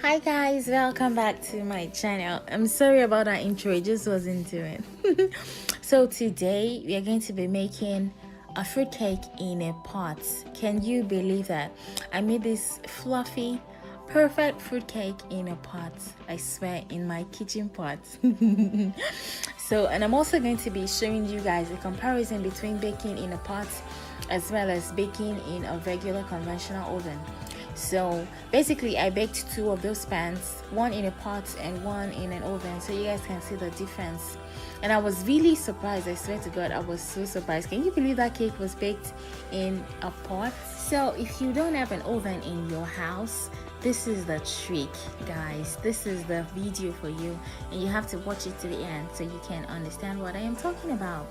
Hi guys, welcome back to my channel. I'm sorry about that intro, it just wasn't doing. So today we are going to be making a fruit cake in a pot. Can you believe that? I made this fluffy, perfect fruit cake in a pot. I swear, in my kitchen pot. And I'm also going to be showing you guys a comparison between baking in a pot as well as baking in a regular conventional oven. So basically I baked two of those pans, one in a pot and one in an oven, so you guys can see the difference. And I was really surprised, I swear to God, I was so surprised. Can you believe that cake was baked in a pot? So if you don't have an oven in your house, this is the trick, guys. This is the video for you, and you have to watch it to the end so you can understand what I am talking about.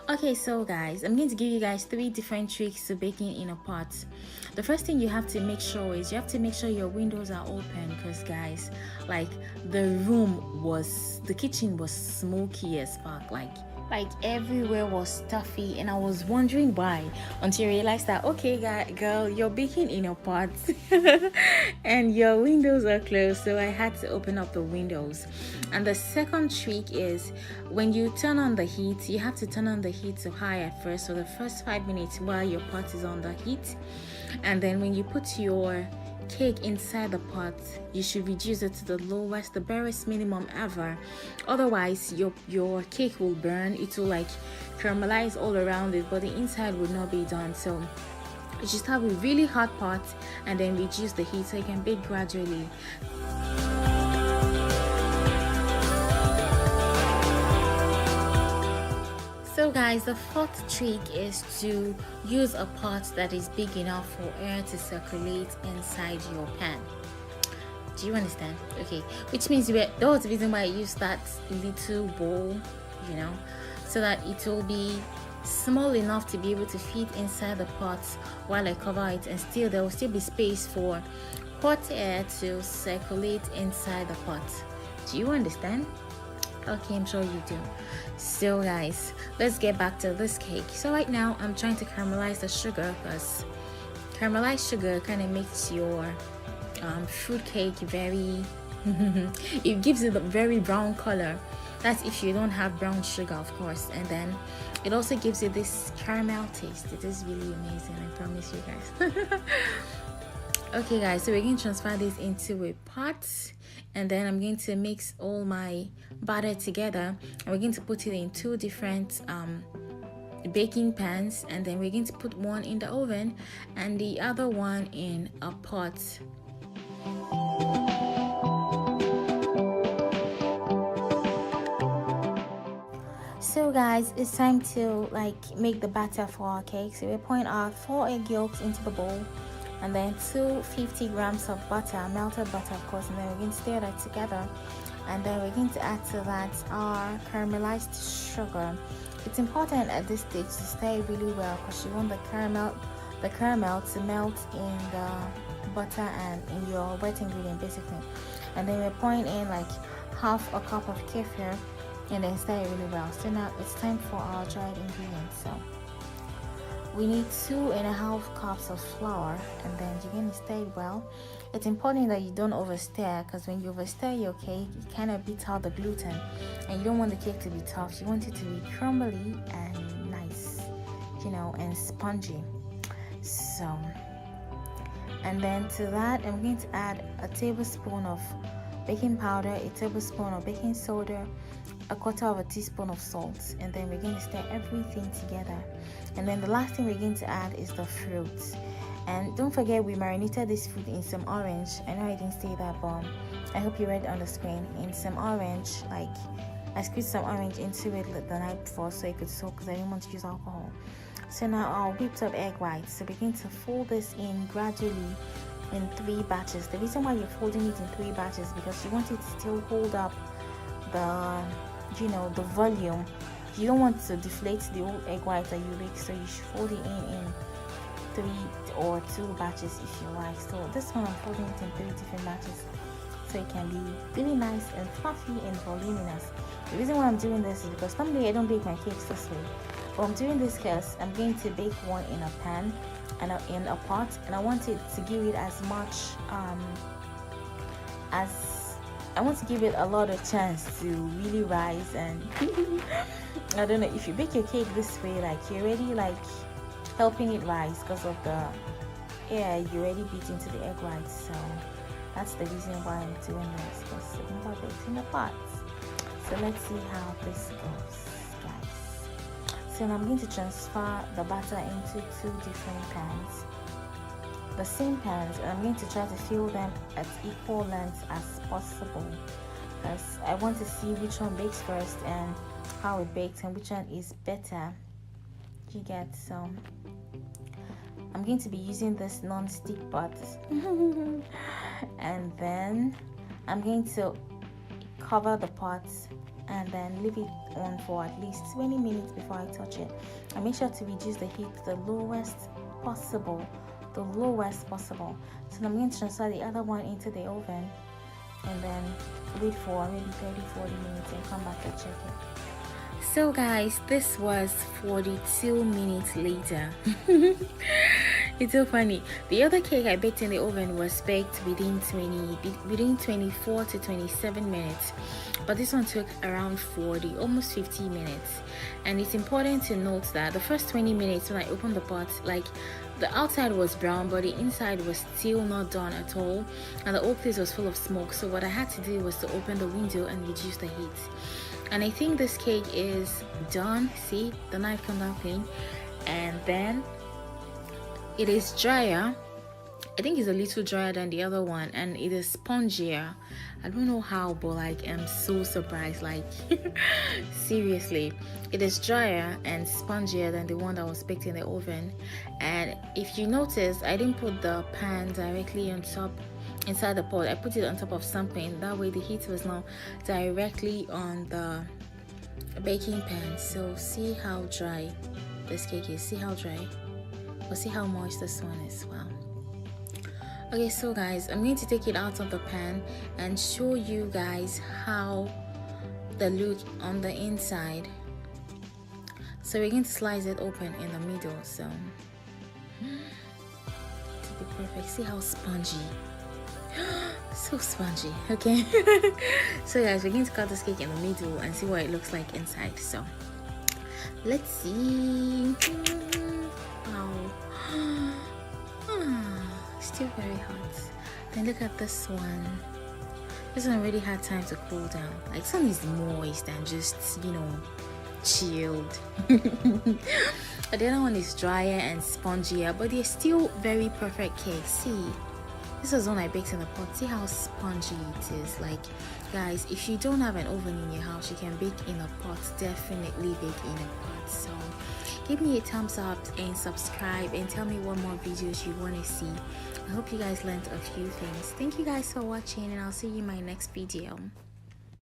Okay, so guys, I'm going to give you guys 3 different tricks to baking in a pot. The first thing you have to make sure is you have to make sure your windows are open, because guys, like the kitchen was smoky as fuck, like everywhere was stuffy, and I was wondering why, until I realized that, okay girl, you're baking in a pot and your windows are closed, so I had to open up the windows. And the second trick is when you turn on the heat, you have to turn on the heat to high at first, so the first 5 minutes while your pot is on the heat, and then when you put your cake inside the pot, you should reduce it to the lowest, the barest minimum ever. Otherwise your cake will burn. It will like caramelize all around it, but the inside would not be done. So you just have a really hot pot and then reduce the heat so you can bake gradually. So guys, the fourth trick is to use a pot that is big enough for air to circulate inside your pan. Do you understand? Okay, which means that was the reason why I used that little bowl, so that it will be small enough to be able to fit inside the pot while I cover it, and still there will still be space for hot air to circulate inside the pot. Do you understand? Okay, I'm sure you do. So guys, let's get back to this cake. So right now I'm trying to caramelize the sugar, because caramelized sugar kind of makes your fruit cake very it gives it a very brown color. That's if you don't have brown sugar, of course. And then it also gives it this caramel taste. It is really amazing, I promise you guys. Okay guys, so we're going to transfer this into a pot, and then I'm going to mix all my batter together, and we're going to put it in 2 different baking pans, and then we're going to put one in the oven and the other one in a pot. So guys, it's time to make the batter for our cake. So we're pouring our 4 egg yolks into the bowl, and then 250 grams of butter, melted butter of course, and then we're going to stir that together, and then we're going to add to that our caramelized sugar. It's important at this stage to stir really well, because you want the caramel to melt in the butter and in your wet ingredient basically. And then we're pouring in like half a cup of kefir, and then stir it really well. So now it's time for our dried ingredients. So we need 2.5 cups of flour, and then you're going to stir it well. It's important that you don't overstir, because when you overstir your cake, it kind of beats out the gluten, and you don't want the cake to be tough. You want it to be crumbly and nice, and spongy. So, and then to that, I'm going to add a tablespoon of baking powder, a tablespoon of baking soda, a 1/4 teaspoon of salt, and then we're going to stir everything together. And then the last thing we're going to add is the fruit. And don't forget, we marinated this fruit in some orange. I know I didn't say that, but I hope you read it on the screen. In some orange, like I squeezed some orange into it the night before so it could soak, because I didn't want to use alcohol. So now our whipped up egg whites. So we're going to fold this in gradually in 3 batches. The reason why you're folding it in 3 batches, because you want it to still hold up the volume. You don't want to deflate the old egg white that you bake, so you should fold it in 3 or 2 batches if you like. So this one I'm folding it in 3 different batches, so it can be really nice and fluffy and voluminous. The reason why I'm doing this is because normally I don't bake my cakes this way, but I'm doing this because I'm going to bake one in a pan and in a pot, and I want it to give it as much as I want to give it a lot of chance to really rise. And I don't know, if you bake your cake this way, like you're already like helping it rise because of the air you already beat into the egg whites. So that's the reason why I'm doing this, because it's never baked in the pot. So let's see how this goes, guys. So I'm going to transfer the batter into 2 different pans, the same pans, and I'm going to try to fill them at equal lengths as possible, because I want to see which one bakes first and how it bakes and which one is better. You get? So I'm going to be using this non-stick pot and then I'm going to cover the pot and then leave it on for at least 20 minutes before I touch it. And make sure to reduce the heat to the lowest possible. So I'm going to transfer the other one into the oven and then wait for maybe 30-40 minutes and come back and check it. So guys, this was 42 minutes later. It's so funny. The other cake I baked in the oven was baked within 24 to 27 minutes, but this one took around 40, almost 50 minutes. And it's important to note that the first 20 minutes when I opened the pot, like the outside was brown but the inside was still not done at all, and the whole place was full of smoke. So what I had to do was to open the window and reduce the heat. And I think this cake is done. See, the knife come down clean. And then it is drier. I think it's a little drier than the other one, and it is spongier. I don't know how, but like I'm so surprised, like seriously. It is drier and spongier than the one that was baked in the oven. And if you notice, I didn't put the pan directly on top inside the pot. I put it on top of something, that way the heat was not directly on the baking pan. So see how dry this cake is. See how dry, but see how moist this one is. Wow. Okay, so guys, I'm going to take it out of the pan and show you guys how the look on the inside. So we're going to slice it open in the middle, so to be perfect. See how spongy. So spongy. Okay. So guys, we're going to cut this cake in the middle and see what it looks like inside. So let's see. Wow. Still very hot. Then look at this one. This one already had time to cool down. Like, this one is moist and just, you know, chilled. The other one is drier and spongier, but they're still very perfect cakes. See, this was one I baked in the pot. See how spongy it is. Like, guys, if you don't have an oven in your house, you can bake in a pot. Definitely bake in a pot. So give me a thumbs up and subscribe and tell me what more videos you want to see. I hope you guys learned a few things. Thank you guys for watching, and I'll see you in my next video.